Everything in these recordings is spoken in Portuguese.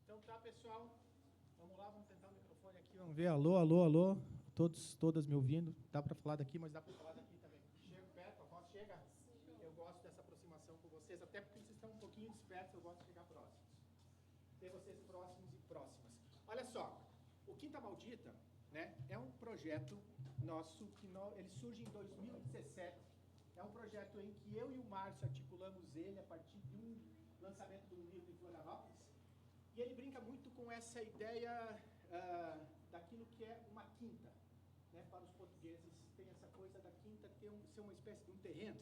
Então tá, pessoal, vamos lá, vamos tentar o microfone aqui, vamos ver, alô, alô, alô, todas me ouvindo, dá para falar daqui, mas dá para falar daqui também. Chego perto, a voz chega? Sim. Eu gosto dessa aproximação com vocês, até porque vocês estão um pouquinho dispersos, eu gosto de chegar próximos. Ter vocês próximos e próximas. Olha só, o Quinta Maldita, né, é um projeto nosso, ele surge em 2017, é um projeto em que eu e o Márcio articulamos ele a partir de um lançamento de um livro em Florianópolis, e ele brinca muito com essa ideia daquilo que é uma quinta. Né? Para os portugueses, tem essa coisa da quinta ser uma espécie de um terreno,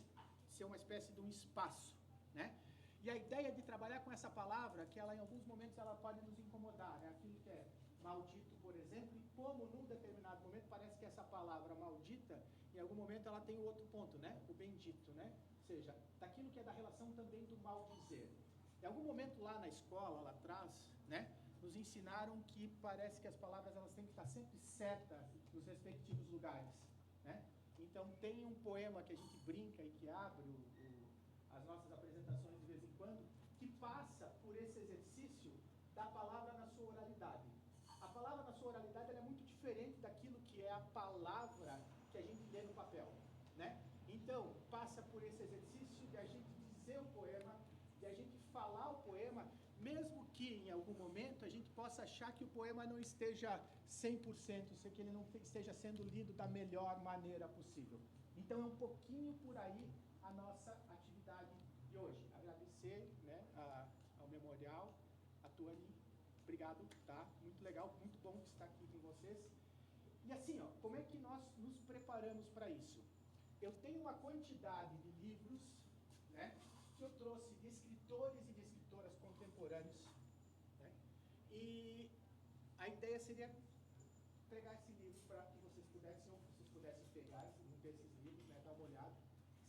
ser uma espécie de um espaço. Né? E a ideia de trabalhar com essa palavra, que ela em alguns momentos ela pode nos incomodar, né? Aquilo que é maldito, por exemplo, e como num determinado momento parece que essa palavra maldita, em algum momento ela tem o outro ponto, né? O bendito, né? Ou seja, daquilo que é da relação também do maldizer. Em algum momento lá na escola, lá atrás, né, nos ensinaram que parece que as palavras elas têm que estar sempre certas nos respectivos lugares. Né? Então tem um poema que a gente brinca e que abre as nossas apresentações de vez em quando, que passa por esse exercício da palavra na sua oralidade. A palavra na sua oralidade ela é muito diferente daquilo que é a palavra que a gente lê no papel. Né? Então, passa por esse exercício de a gente dizer o poema, de a gente falar o poema, mesmo que em algum momento a gente possa achar que o poema não esteja 100%, que ele não esteja sendo lido da melhor maneira possível. Então é um pouquinho por aí a nossa atividade de hoje. Agradecer, né, ao Memorial, a Tuane, obrigado, tá? Muito legal, muito bom estar aqui com vocês. E assim, ó, como é que nós nos preparamos para isso? Eu tenho uma quantidade de livros, né, que eu trouxe de escritores e de escritoras contemporâneos, né? E a ideia seria pegar esse livro para que vocês pudessem pegar um desses livros, né, dar uma olhada,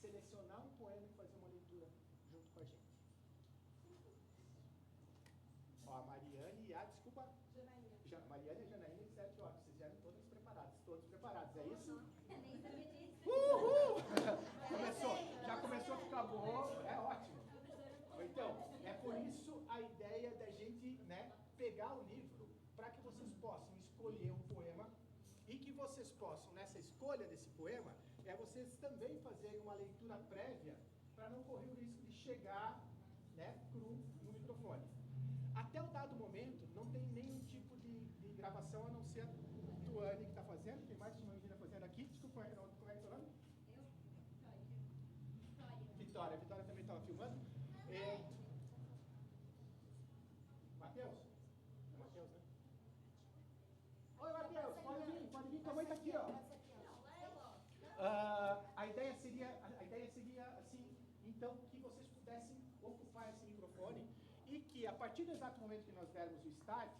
selecionar um poema e fazer uma leitura junto com a gente. Ó, a Mariane e a, desculpa, Janaína. Mariane e a Janaína disseram que, ó, vocês já eram todos preparados, é isso? Uhul! Já começou a ficar bom, é ótimo. Então, é por isso a ideia da gente, né, pegar o livro para que vocês possam escolher um poema e que vocês possam, nessa escolha desse poema, vocês também fazerem uma leitura prévia para não correr o risco de chegar, né, cru no microfone. Até o dado momento, não tem nenhum tipo de gravação, a não ser a Tuane que está fazendo. Tem mais de uma menina fazendo aqui. Desculpa, como é que é o nome? Vitória. Vitória também estava filmando. Matheus? É Matheus, né? Oi, Matheus, pode vir, tua mãe está aqui, ó. A ideia seria assim, então, que vocês pudessem ocupar esse microfone e que, a partir do exato momento que nós dermos o start,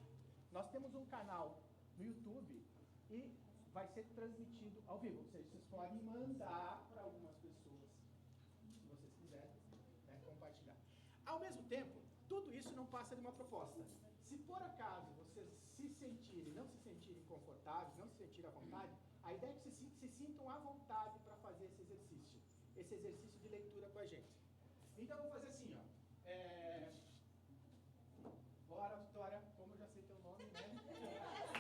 nós temos um canal no YouTube e vai ser transmitido ao vivo. Ou seja, vocês podem mandar para algumas pessoas, se vocês quiserem, né, compartilhar. Ao mesmo tempo, tudo isso não passa de uma proposta. Se por acaso vocês não se sentirem confortáveis, não se sentirem à vontade, a ideia é que vocês se sintam à vontade para fazer esse exercício de leitura com a gente. Então, vamos fazer assim, ó. Bora, Vitória, como eu já sei teu nome, né?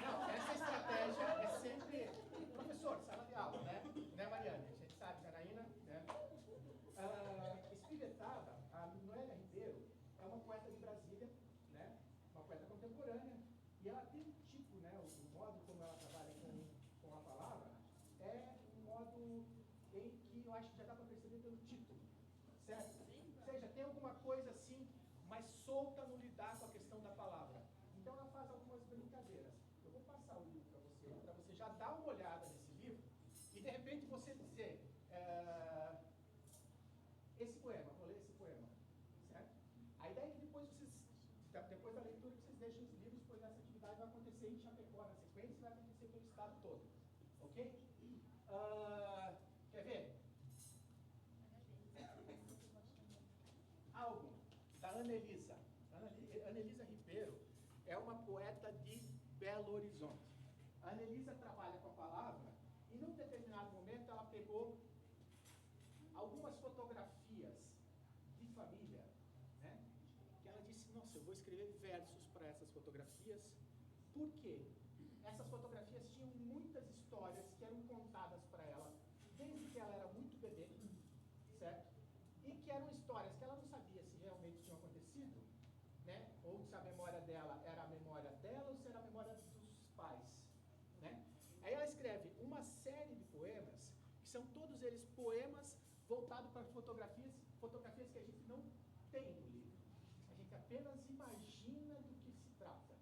Não, essa estratégia é sempre... Professor, sala de aula, né? Né, Mariana? A gente sabe, Janaína, né? Espivetada, a Noélia Ribeiro, é uma poeta de Brasília, né? Uma poeta contemporânea, e ela tem um tipo, né? O modo como ela trabalha com a palavra é um modo em que eu acho que já dá para perceber pelo título, certo? Ou seja, tem alguma coisa assim, mais solta no lidar com a questão da palavra. Então ela faz algumas brincadeiras. Eu vou passar o livro para você já dar uma olhada nesse livro e de repente você dizer esse poema, vou ler esse poema, certo? A ideia é que depois da leitura, vocês deixem os livros, pois essa atividade vai acontecer em Chapecó na sequência e vai acontecer pelo estado todo. Ok? Quer ver? Algo da Anelisa. Anelisa Ribeiro é uma poeta de Belo Horizonte. A Anelisa trabalha com a palavra e num determinado momento ela pegou algumas fotografias de família, né, que ela disse, nossa, eu vou escrever versos para essas fotografias. Por quê? Essas fotografias tinham muitas histórias que eram contadas para ela, desde que ela era muito bebê, certo? E que eram histórias que ela não sabia se realmente tinham acontecido, né? Ou se a memória dela era a memória dela ou se era a memória dos pais, né? Aí ela escreve uma série de poemas, que são todos eles poemas voltados para fotografias que a gente não tem no livro. A gente apenas imagina do que se trata,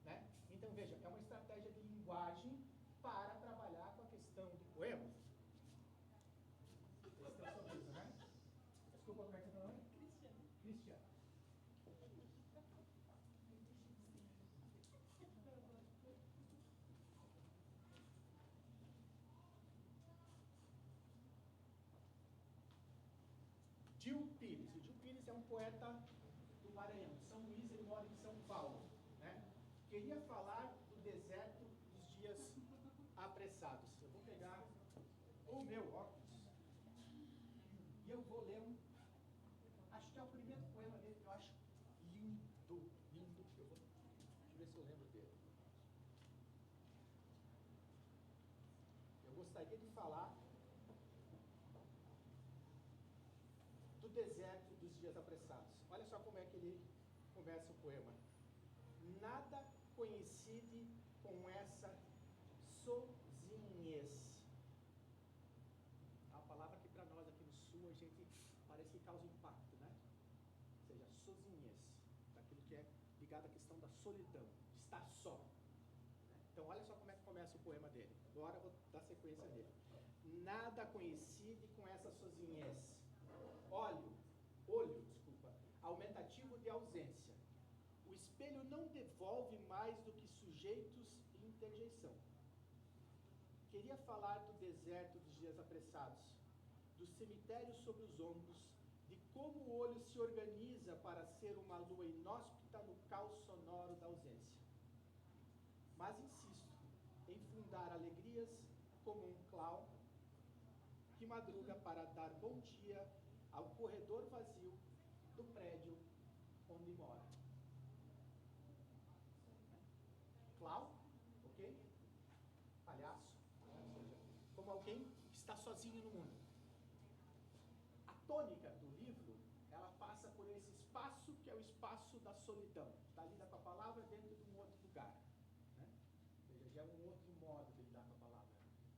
né? Então, veja, é uma estratégia de linguagem para trabalhar com a questão do poema. Esse é o sorriso, né? Desculpa, como é que é o nome? Cristiano. Gil Pires. O Gil Pires é um poeta do Maranhão, de São Luís, ele mora em São Paulo, né? Queria falar do deserto dos dias apressados. Eu vou pegar o meu óculos e eu vou ler acho que é o primeiro poema dele que eu acho lindo, lindo. Deixa eu ver se eu lembro dele. Eu gostaria de falar do deserto dos dias apressados. Olha só como é que ele começa o poema. Nada coincide com essa sozinhez. É uma palavra que para nós aqui no sul a gente parece que causa impacto, né? Ou seja, sozinhez, daquilo que é ligado à questão da solidão, de estar só. Então olha só como é que começa o poema dele. Agora eu vou dar sequência nele. Nada coincide com essa sozinhez. Olho, aumentativo de ausência. O espelho não devolve mais do que sujeitos e interjeição. Queria falar do deserto dos dias apressados, do cemitério sobre os ombros, de como o olho se organiza para ser uma lua inóspita no caos sonoro da ausência. Mas insisto em fundar alegrias como um clown que madruga para dar bom dia ao corredor vazio do prédio onde mora. Clown, ok? Palhaço, ou seja, como alguém que está sozinho no mundo. A tônica do livro, ela passa por esse espaço que é o espaço da solidão. Está lida com a palavra dentro de um outro lugar, né? Ou seja, já é um outro modo de lidar com a palavra.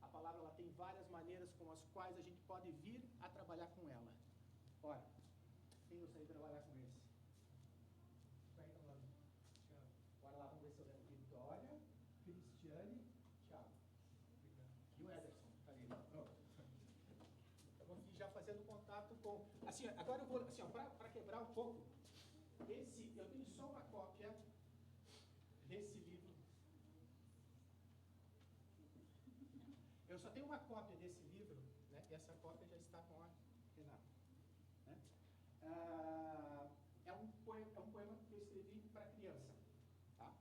A palavra ela tem várias maneiras com as quais a gente pode vir a trabalhar com ela. Ora, quem gostaria de trabalhar com esse? Vai então lá. Bora lá, vamos ver se eu lembro. Vitória, Cristiane, Thiago. E o Ederson, tá ali. Eu vou já fazendo contato com... Assim, agora eu vou, assim, para quebrar um pouco, eu tenho só uma cópia desse livro. Eu só tenho uma cópia desse livro, né? E essa cópia já está com a Renata. Né? É um poema que eu escrevi para criança. Tá?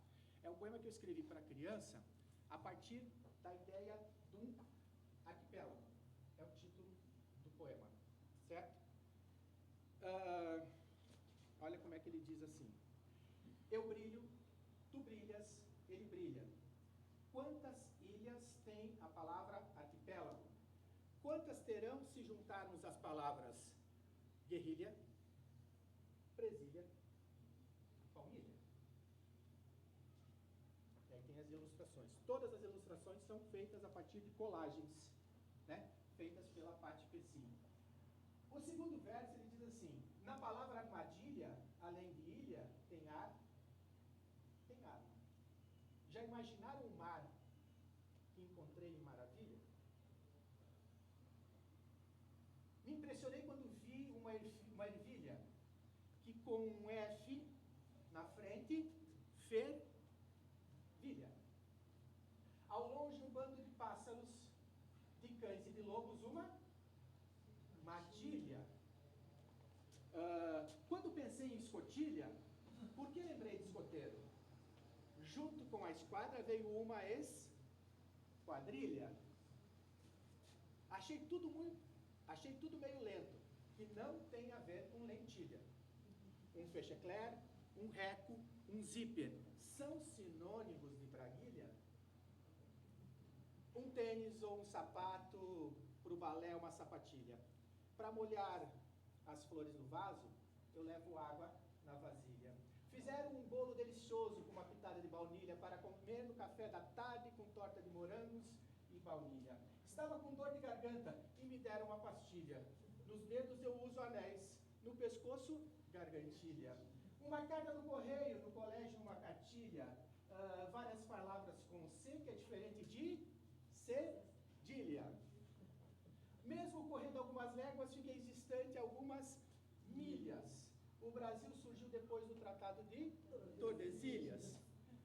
É um poema que eu escrevi para criança a partir da ideia de um arquipélago. É o título do poema. Certo? Olha como é que ele diz assim. Eu brilho, tu brilhas, ele brilha. Quantas ilhas tem a palavra arquipélago? Quantas terão se juntarmos as palavras guerrilha, presilha, família? E aí tem as ilustrações. Todas as ilustrações são feitas a partir de colagens, né? Feitas pela Patti Pessin. O segundo verso ele diz assim: na palavra armadilha, além de ilha, tem ar, tem água. Já imaginaram o mar que encontrei em Maravilha? Me impressionei quando vi uma ervilha que com um F na frente, fervilha. Ao longe um bando de pássaros, de cães e de lobos, uma matilha. Quando pensei em escotilha, por que lembrei de escoteiro? Junto com a esquadra veio uma esquadrilha. Achei tudo meio lento, que não tem a ver com lentilha. Um fechecler, um reco, um zíper, são sinônimos de braguilha? Um tênis ou um sapato, para o balé, uma sapatilha. Para molhar as flores no vaso, eu levo água na vasilha. Fizeram um bolo delicioso com uma pitada de baunilha para comer no café da tarde com torta de morangos e baunilha. Estava com dor de garganta e me deram uma pastilha. Nos dedos eu uso anéis, no pescoço, gargantilha. Uma carta no correio, no colégio, uma cartilha. Várias palavras com C, que é diferente de cedilha. Mesmo correndo algumas léguas, fiquei distante algumas milhas. O Brasil surgiu depois do Tratado de Tordesilhas.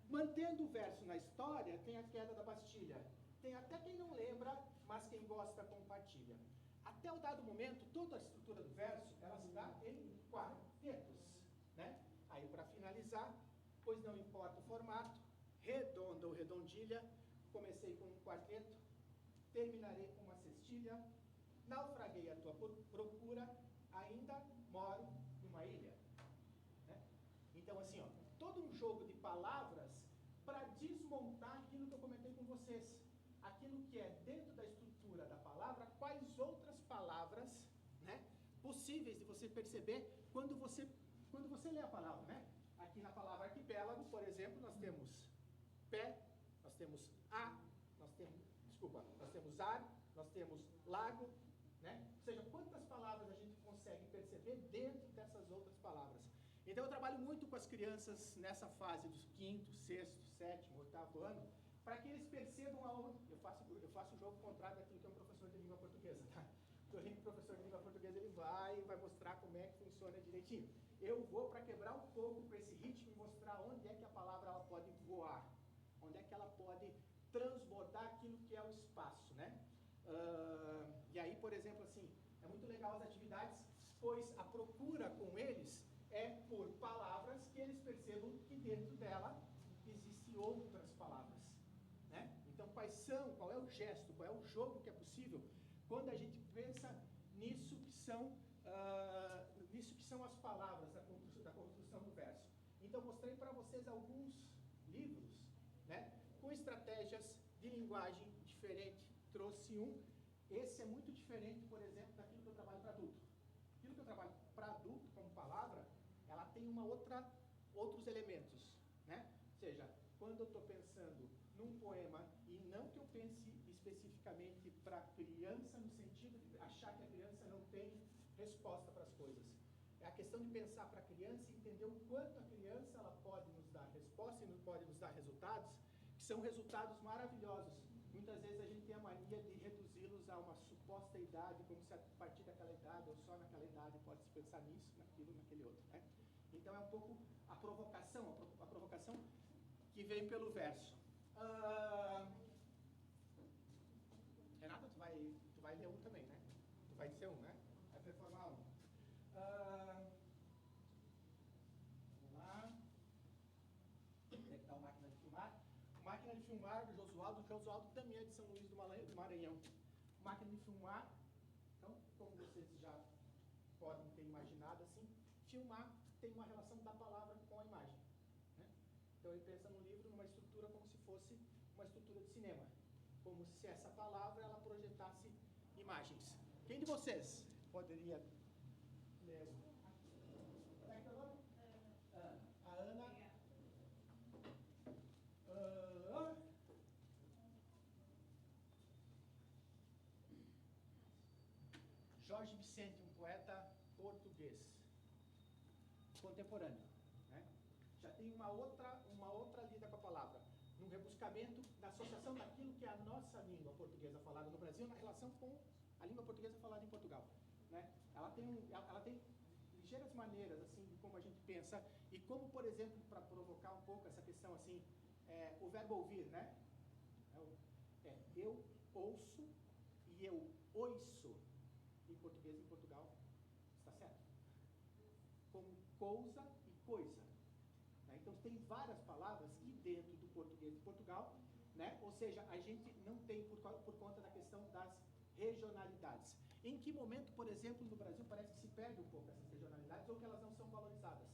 Mantendo o verso na história, tem a queda da Bastilha. Tem até quem não lembra, mas quem gosta compartilha. Até o dado momento, toda a estrutura do verso, ela se dá em quartetos, né? Aí, para finalizar, pois não importa o formato, redonda ou redondilha, comecei com um quarteto, terminarei com uma cestilha, naufraguei a tua procura, ainda moro numa ilha. Né? Então, assim, ó, todo um jogo de palavras para desmontar aquilo que eu comentei com vocês. Aquilo que é dentro da estrutura da palavra, quais outras palavras, né, possíveis de você perceber quando você lê a palavra, né? Aqui na palavra arquipélago, por exemplo, nós temos pé, nós temos nós temos ar, nós temos lago, né? Ou seja, quantas palavras a gente consegue perceber dentro dessas outras palavras. Então eu trabalho muito com as crianças nessa fase dos 5º, 6º, 7º, 8º ano, para que eles percebam aonde. Eu faço o jogo contrário daquilo que é um professor de língua portuguesa, tá? O professor de língua portuguesa, ele vai mostrar como é que funciona direitinho. Eu vou para quebrar um pouco com esse ritmo e mostrar onde é que a palavra ela pode voar, onde é que ela pode transbordar aquilo que é o espaço, né? E aí, por exemplo, assim, é muito legal as atividades, pois a procura com eles é por palavras que eles percebam que dentro dela existem outras palavras, né? Então, qual é o gesto, qual é o jogo que é possível quando a gente pensa nisso que são as palavras da construção do verso. Então, mostrei para vocês alguns livros, né, com estratégias de linguagem diferente. Trouxe um. Esse é muito diferente, por exemplo, daquilo que eu trabalho para adulto. Aquilo que eu trabalho para adulto, como palavra, ela tem outros elementos, né? Ou seja, quando eu estou pensando num poema, e não que eu pense especificamente para criança, no sentido de achar que a criança não tem resposta para as coisas. É a questão de pensar para a criança e entender o quanto a criança ela pode nos dar resposta e pode nos dar resultados, que são resultados maravilhosos. Muitas vezes a gente tem a mania de reduzi-los a uma suposta idade, como se a partir daquela idade ou só naquela idade pode-se pensar nisso, naquilo, naquele outro, né? Então é um pouco a provocação que vem pelo verso. Renata, tu vai ler um também, né? Tu vai ser um, né? Vai performar um. Vamos lá. Onde é que está a máquina de filmar? Máquina de filmar do Josualdo. Josualdo também é de São Luís do Maranhão. Máquina de filmar. Então, como vocês já podem ter imaginado, assim, filmar tem uma relação da palavra com a imagem, né? Então, ele pensa no livro numa estrutura como se fosse uma estrutura de cinema. Como se essa palavra, ela projetasse imagens. Quem de vocês poderia ler? Como é que é o nome? A Ana. Jorge Vicente, um poeta português contemporâneo, né? Já tem uma outra lida com a palavra, num rebuscamento da associação daquilo que é a nossa língua portuguesa falada no Brasil na relação com a língua portuguesa falada em Portugal, né? Ela tem ligeiras maneiras assim de como a gente pensa e como, por exemplo, para provocar um pouco essa questão assim, o verbo ouvir, né? Eu ouço e eu ouço. Em português, em Portugal, está certo? Como coisa e coisa. Né? Então, tem várias palavras que dentro do português de Portugal, né? Ou seja, a gente não tem por conta da questão das regionalidades. Em que momento, por exemplo, no Brasil, parece que se perde um pouco essas regionalidades ou que elas não são valorizadas?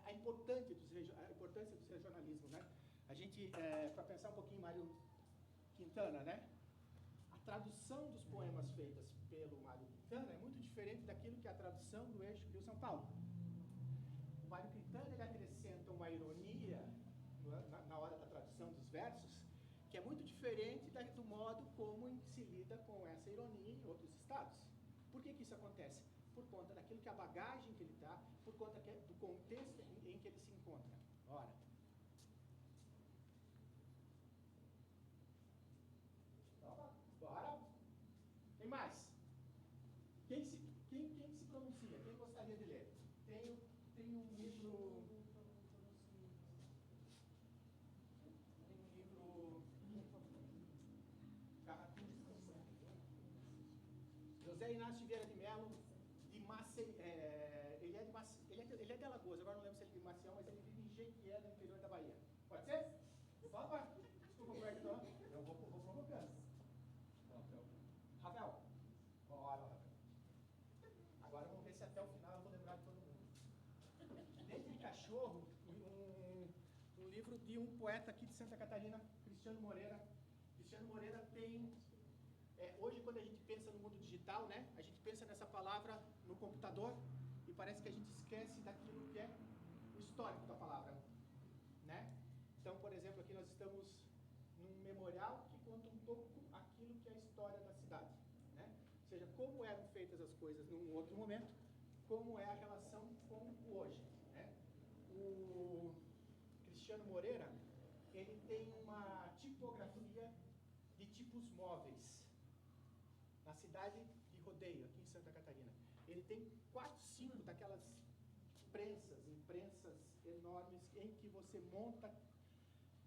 a importância dos regionalismos, né? A gente, para pensar um pouquinho, Mário Quintana, né? A tradução dos poemas feitas pelo Mário Quintana é muito diferente daquilo que é a tradução do eixo Rio-São Paulo. O Mário Quintana, ele acrescenta uma ironia na hora da tradução dos versos, que é muito diferente do modo como se lida com essa ironia em outros estados. Por que isso acontece? Por conta daquilo que é a bagagem que ele está, por conta do contexto em que ele se encontra. Ora. Bora. Quem mais? Quem se pronuncia? Quem gostaria de ler? Tem um livro... José Inácio Vieira de Mello, de ele é de Alagoas, agora não lembro se ele é de Maciel, mas ele vive em Jequié, no interior da Bahia. Pode ser? Opa, desculpa, eu vou provocando. Rafael, bora, Rafael. Agora vamos ver se até o final eu vou lembrar de todo mundo. Dente de Cachorro, um livro de um poeta aqui de Santa Catarina, Cristiano Moreira. Cristiano Moreira tem... hoje, quando a gente pensa no mundo digital, né, a gente pensa nessa palavra no computador e parece que a gente esquece daquilo que é o histórico da palavra, né? Então, por exemplo, aqui nós estamos num memorial que conta um pouco aquilo que é a história da cidade, né? Ou seja, como eram feitas as coisas num outro momento, como é a relação com o hoje, né? O Cristiano Moreira, ele tem uma tipografia de tipos móveis na cidade de Rodeio, aqui em Santa Catarina. Ele tem 4, 5 daquelas imprensas enormes em que você monta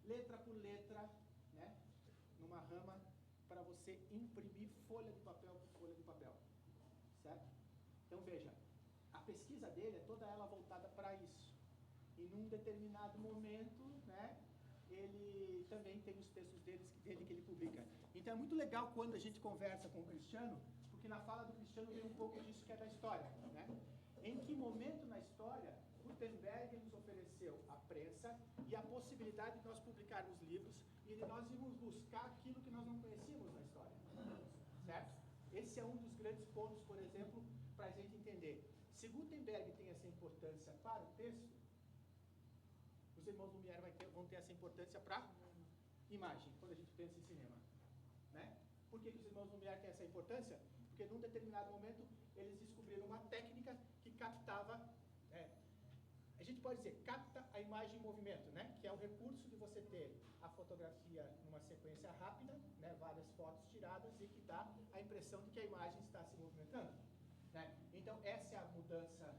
letra por letra, né, numa rama, para você imprimir folha de papel por folha de papel, certo? Então veja, a pesquisa dele é toda ela voltada para isso. E num determinado momento, né, ele também tem os textos dele que ele publica. Então é muito legal quando a gente conversa com o Cristiano, porque na fala do Cristiano vem um pouco disso que é da história, né? Em que momento na história Gutenberg nos ofereceu a prensa e a possibilidade de nós publicarmos livros e de nós irmos buscar aquilo que nós não conhecíamos na história, certo? Esse é um dos grandes pontos, por exemplo, para a gente entender. Se Gutenberg tem essa importância para o texto, os irmãos Lumière vão ter essa importância para a imagem, quando a gente pensa em cinema, né? Por que os irmãos Lumière têm essa importância? Porque num determinado momento eles descobriram uma técnica que captava, a gente pode dizer, capta a imagem em movimento, né? Que é o recurso de você ter a fotografia numa sequência rápida, né? Várias fotos tiradas e que dá a impressão de que a imagem está se movimentando, né? Então essa é a mudança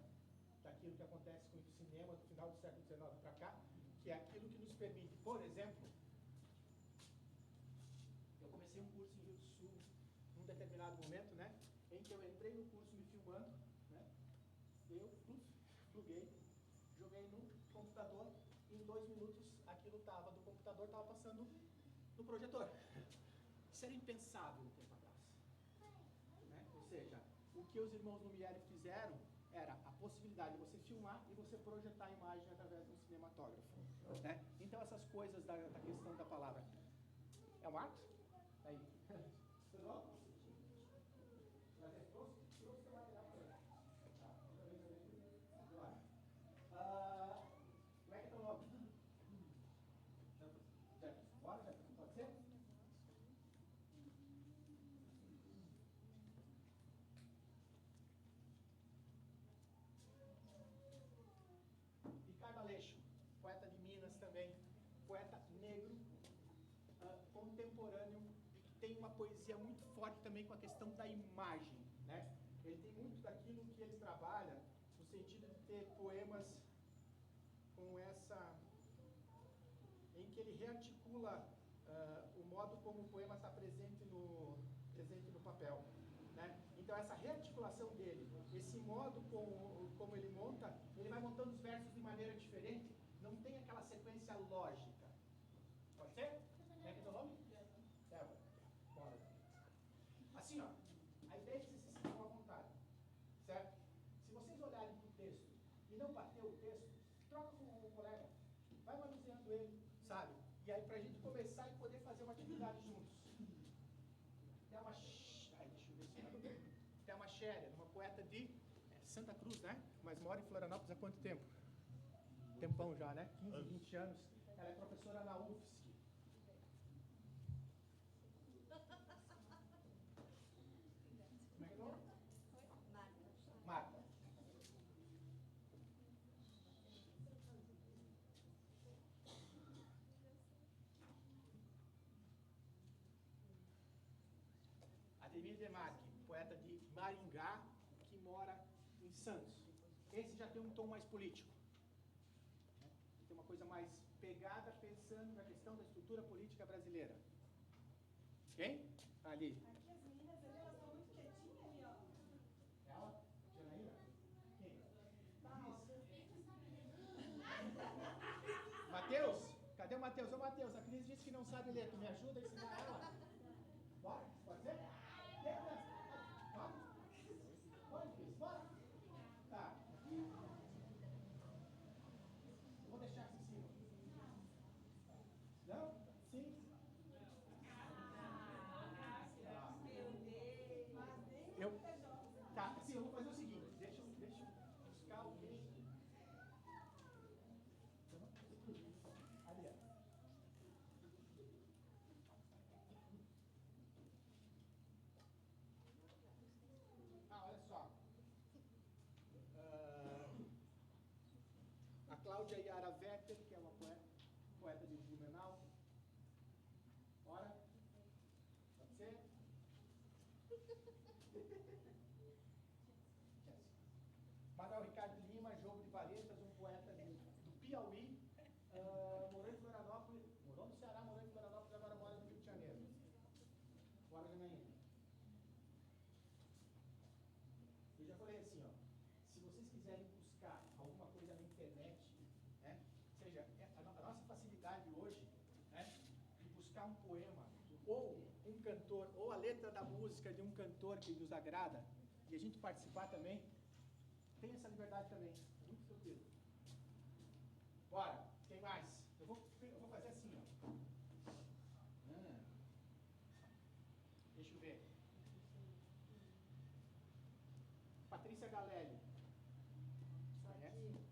daquilo que acontece com o cinema do final do século XIX para cá, que é aquilo que nos permite, por exemplo, eu comecei um curso em Rio do Sul, num determinado momento, né, em que eu entrei no curso me filmando, né, eu pluguei, joguei no computador e em 2 minutos aquilo estava do computador, estava passando no projetor. Isso era impensável um tempo atrás, né? Ou seja, o que os irmãos Lumière fizeram era a possibilidade de você filmar e você projetar a imagem através de um cinematógrafo, né? Então essas coisas da questão da palavra. É o Marcos? Aí. Tudo bom? Trouxe o material para ele. Como é que é teu nome? Jefferson. Bora, Jefferson? Pode ser? Ricardo Aleixo, poeta de Minas também, poeta negro, contemporâneo, e que tem uma poesia muito forte também com a questão da imagem, né? Ele tem muito daquilo que ele trabalha, no sentido de ter poemas com essa... em que ele rearticula o modo como o poema está presente no papel, né? Então essa rearticulação dele, esse modo como ele monta, ele vai montando os versos de maneira diferente, não tem aquela sequência lógica. Pode ser? Como é que é teu nome? Débora. Bora. Assim, ó, a ideia é que vocês se sintam à vontade, certo? Se vocês olharem para o texto e não bater o texto, troca colega, vai manuseando ele, sabe? E aí, para a gente começar e poder fazer uma atividade juntos. Tem uma, deixa eu ver se tem uma Xéria, uma poeta de Santa Cruz, né? Mas mora em Florianópolis há quanto tempo? Tempão já, né? 15, 20 anos. Ela é professora na UFSC. Como é que é o nome? Marta. Ademir Demarque, poeta de Maringá, que mora em Santos. Esse já tem um tom mais político. Tem uma coisa mais pegada, pensando na questão da estrutura política brasileira. Quem? Ali. Aqui as meninas ali, elas estão muito quietinhas ali, ó. Ela? Janaína? Quem? Matheus? Cadê o Matheus? Ô Matheus, a Cris disse que não sabe ler. Tu me ajuda a ensinar ela? Bora? Pode ser? Bora? Bora, Cris, bora? Tá. Vou deixar aqui em cima. Não? Sim? Tá, assim, eu vou fazer o seguinte, deixa eu buscar o peixe. Ali, ó. Olha só. A Cláudia Yara Vetter, que é uma poeta de Blumenau. Bora? Pode ser? Manuel Ricardo Lima, Jogo de Varetas, um poeta do Piauí, morou em Florianópolis, morou no Ceará, morou em Florianópolis, agora mora no Rio de Janeiro. Bora, Janaína. Eu já falei assim, ó, se vocês quiserem buscar alguma coisa na internet, né, seja, a nossa facilidade hoje, né, de buscar um poema, ou um cantor, ou a letra da música de um cantor que nos agrada, e a gente participar também, tem essa liberdade também, muito tranquilo. Bora, quem mais? Eu vou fazer assim, ó. Deixa eu ver. Patrícia Galelli. Conhece?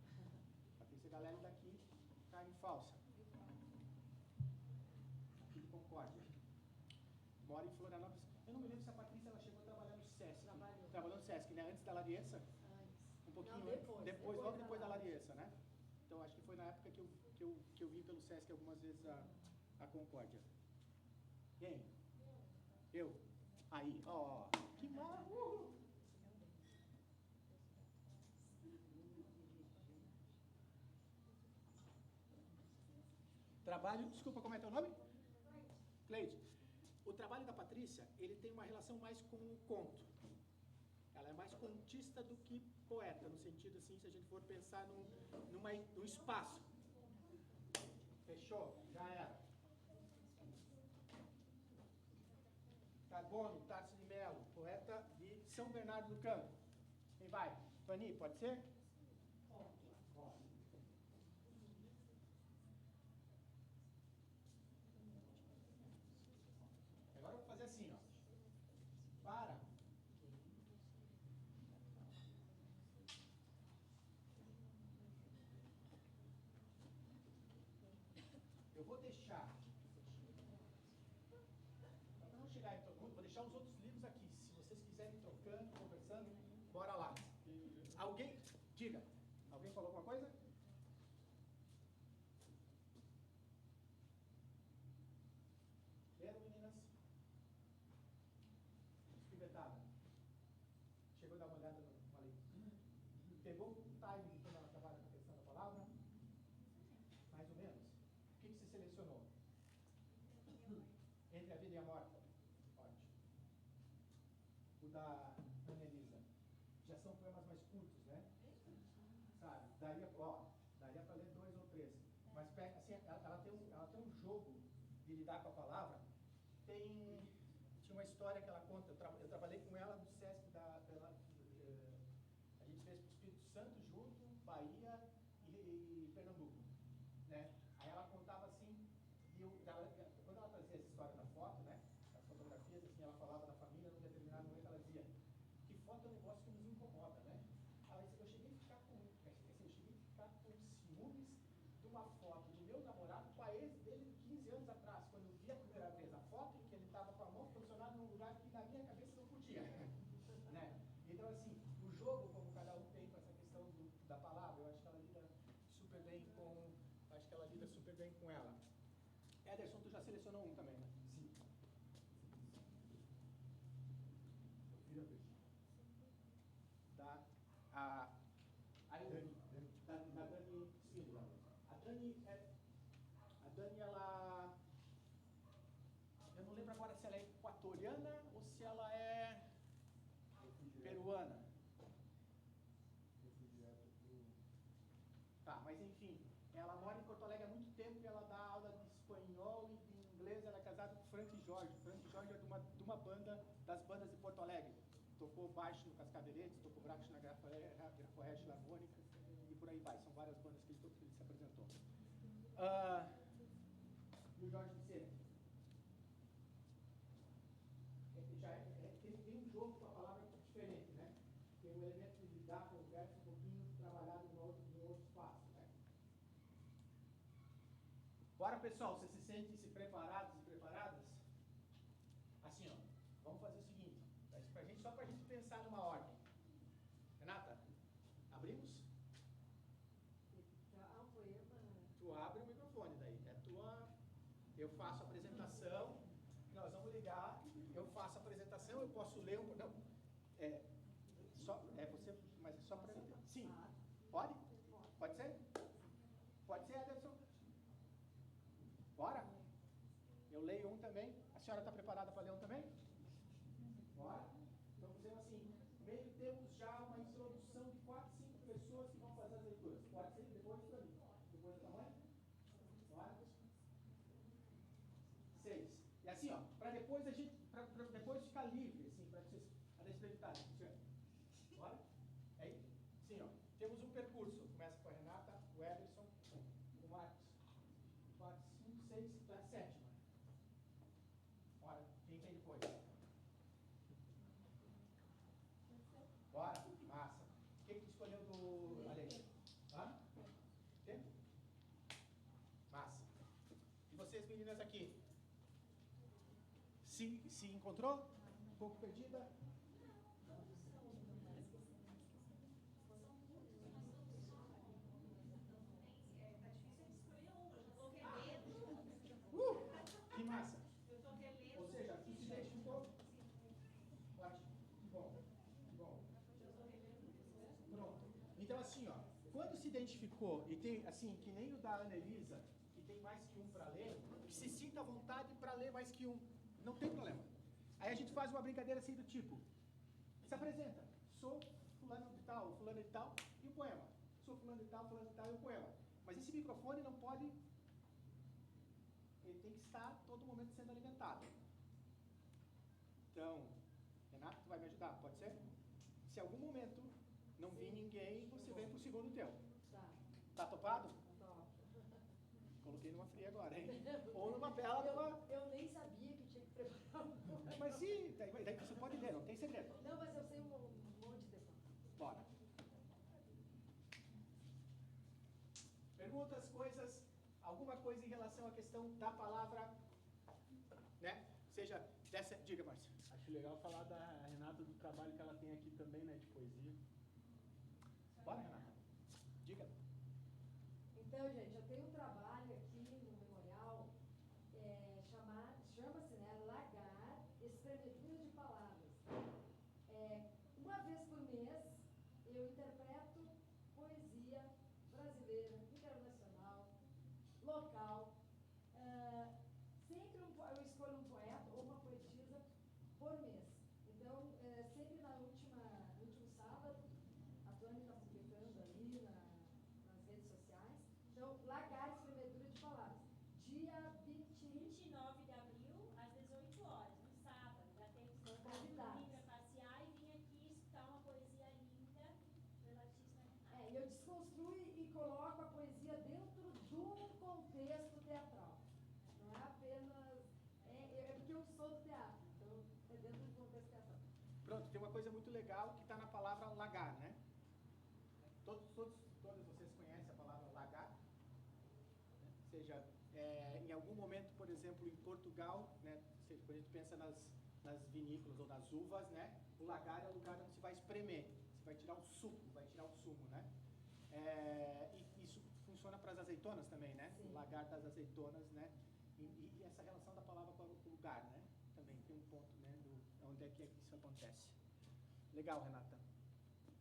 Patrícia Galelli daqui, Carne Falsa. Aqui de Concórdia. Mora em Florianópolis. Eu não me lembro se a Patrícia ela chegou a trabalhar no SESC. Trabalhou no SESC, né? Antes da Lariessa? Um pouquinho depois, logo depois da Lariessa, né? Então acho que foi na época que eu vim pelo SESC algumas vezes a Concórdia. Quem? Eu? Aí, ó. Que mal! Trabalho, desculpa, como é teu nome? Cleide. O trabalho da Patrícia, ele tem uma relação mais com o conto. Ela é mais contista do que poeta, no sentido assim, se a gente for pensar num espaço. Fechou? Já era. Carbone, Tarso de Melo, poeta de São Bernardo do Campo. Quem vai? Tony, pode ser? Agora eu vou fazer assim, ó. Para. Eu vou deixar. Para não chegar em todo mundo, vou deixar os outros livros aqui. Se vocês quiserem trocando, conversando, bora lá. Alguém? Diga. Alguém falou alguma coisa? Leram, meninas? Espivetada. Chegou a dar uma olhada no falei. Pegou o timing quando ela estava na questão da palavra? Mais ou menos? O que você selecionou? Entre a vida e a morte. Ótimo. O da Ana Elisa. Já são poemas mais curtos, né? Sabe? Daria para ler 2 ou 3. Mas assim, ela tem um jogo de lidar com a palavra. Tinha uma história que ela conta. Eu trabalhei com ela no SESC a gente fez para o Espírito Santo junto, Bahia e Pernambuco. né? Aí ela contava assim, quando ela trazia essa história da foto, né? As fotografias, assim, ela falava da família, num determinado momento ela dizia que foto é um negócio que nos incomoda, né? Ela disse, eu cheguei a ficar com ciúmes de uma foto do meu namorado com a ex dele 15 anos atrás, quando eu vi a primeira vez a foto em que ele estava com a mão posicionada num lugar que na minha cabeça não podia, né? Então, assim, o jogo, como cada um tem com essa questão da palavra, eu acho que ela lida super bem com ela. Ederson, tu já selecionou um também, né? Sim. Tá? A Dani Silva. A Dani, ela... Eu não lembro agora se ela é equatoriana ou se ela é peruana. Tá, mas enfim, ela mora em Porto Alegre há muito tempo e ela dá aula de espanhol e de inglês. Ela é casada com Frank Jorge. Frank Jorge é de uma banda, das bandas de Porto Alegre. Tocou baixo no Cascaveletes, tocou baixo na Graforrest Harmônica e por aí vai. São várias bandas que ele se apresentou. E o Jorge Vicente? Tem um jogo com a palavra diferente, né? Tem um elemento de lidar com o verbo um pouquinho trabalhado em outro espaço, né? Bora, pessoal, vocês se sentem preparados e preparadas? Assim, ó, vamos fazer o seguinte, só para a gente pensar numa ordem. Renata, abrimos? Já um poema. Tu abre o microfone daí, eu faço a apresentação, nós vamos ligar, eu faço a apresentação, eu posso ler um... Não, você, mas é só para... Sim, pode? Pode ser? Pode ser, Ederson? Bora? Eu leio um também. A senhora está preparada para ler um também? Bora? Então, fazendo assim, meio temos já uma introdução de 4, 5 pessoas que vão fazer as leituras. Pode ser depois para mim. Depois da tamanho? Bora? 6. E assim, ó, para depois depois ficar livre, assim, para vocês acreditarem. Bora? Aí? Sim, ó. Temos um percurso. Começa com a Renata, o Ederson, o Marcos. 4, 5, 6, então é a 7ª. Bora, quem tem depois? Bora, massa. Quem que tu escolheu do Aleixo? Hã? Tempo? Massa. E vocês, meninas aqui? Se encontrou? Um pouco perdida? Que massa! Ou seja, tu se identificou? Ótimo. Que bom. Que bom. Pronto. Então, assim, ó, quando se identificou, e tem, assim, que nem o da Ana Elisa, que tem mais que um para ler, que se sinta à vontade para ler mais que um. Não tem problema. Aí a gente faz uma brincadeira assim do tipo, se apresenta, sou fulano de tal, e o poema. Sou fulano de tal, e o poema. Mas esse microfone não pode... Ele tem que estar todo momento sendo alimentado. Então, Renato, tu vai me ajudar? Pode ser? Se em algum momento não vir ninguém, você vem pro segundo teu. Tá. Tá topado? Top. Coloquei numa fria agora, hein? Ou numa bela... Eu nem sabia que tinha que preparar um poema. Mas sim, daí você pode ler, não tem segredo. Não, mas eu sei um monte de poema. Bora. Perguntas, coisas, alguma coisa em relação à questão da palavra, né? Seja dessa... Diga, Márcio. Acho legal falar da Renata, do trabalho que ela tem aqui também, né, de poesia. Bora, Renata. Diga. Então, gente, eu tenho um trabalho aqui no Memorial, chama-se, né, Lagar Espremedura de Palavras. Uma vez por mês, eu interpreto poesia brasileira, internacional, local. Sempre eu escolho um poeta ou uma poetisa por mês. Então, sempre no último sábado, a Tônia está publicando ali nas redes sociais. Então, Lagar Espremedura de Palavras. Dia 29 de abril, às 18 horas, no sábado. Já temos convidados para passear e vir aqui escutar uma poesia linda, relatíssima. Eu desconstruo e coloco a poesia dentro do Pronto, tem uma coisa muito legal que está na palavra lagar, né? Todos vocês conhecem a palavra lagar? Né? Ou seja, em algum momento, por exemplo, em Portugal, né, quando a gente pensa nas vinícolas ou nas uvas, né, o lagar é o lugar onde se vai espremer, você vai tirar o suco, vai tirar o sumo, né? E isso funciona para as azeitonas também, né? Sim. O lagar das azeitonas, né? E essa relação da palavra com o lugar, né? Também tem um ponto, né? Onde é que isso acontece. Legal, Renata.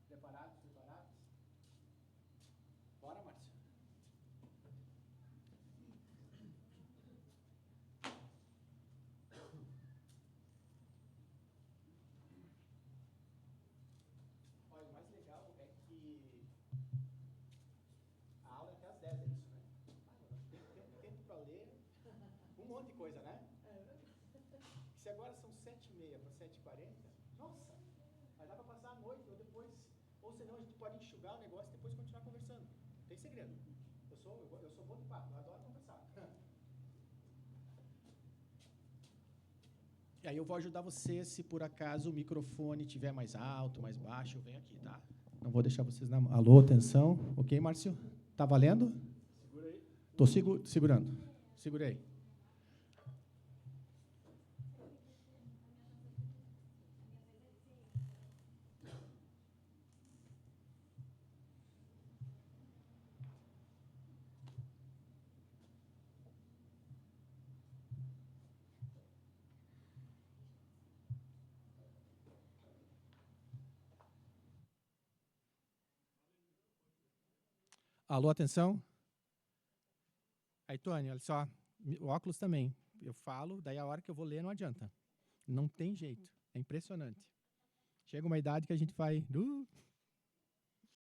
Preparados? Bora, Márcia. Olha, o mais legal é que a aula é até às 10, é isso, né? Tem tempo para ler um monte de coisa, né? Se agora são 7h30 para 7h40, nossa, vai dar para passar a noite ou depois, ou senão a gente pode enxugar o negócio e depois continuar conversando. Tem segredo. Eu sou bom de papo, eu adoro conversar. E aí eu vou ajudar você se por acaso o microfone estiver mais alto, mais baixo, eu venho aqui, tá? Não vou deixar vocês na mão. Alô, atenção. Ok, Márcio? Tá valendo? Segura aí. Tô segurando. Segurei. Alô, atenção. Aí, Tony, olha só, o óculos também. Eu falo, daí a hora que eu vou ler não adianta. Não tem jeito. É impressionante. Chega uma idade que a gente vai...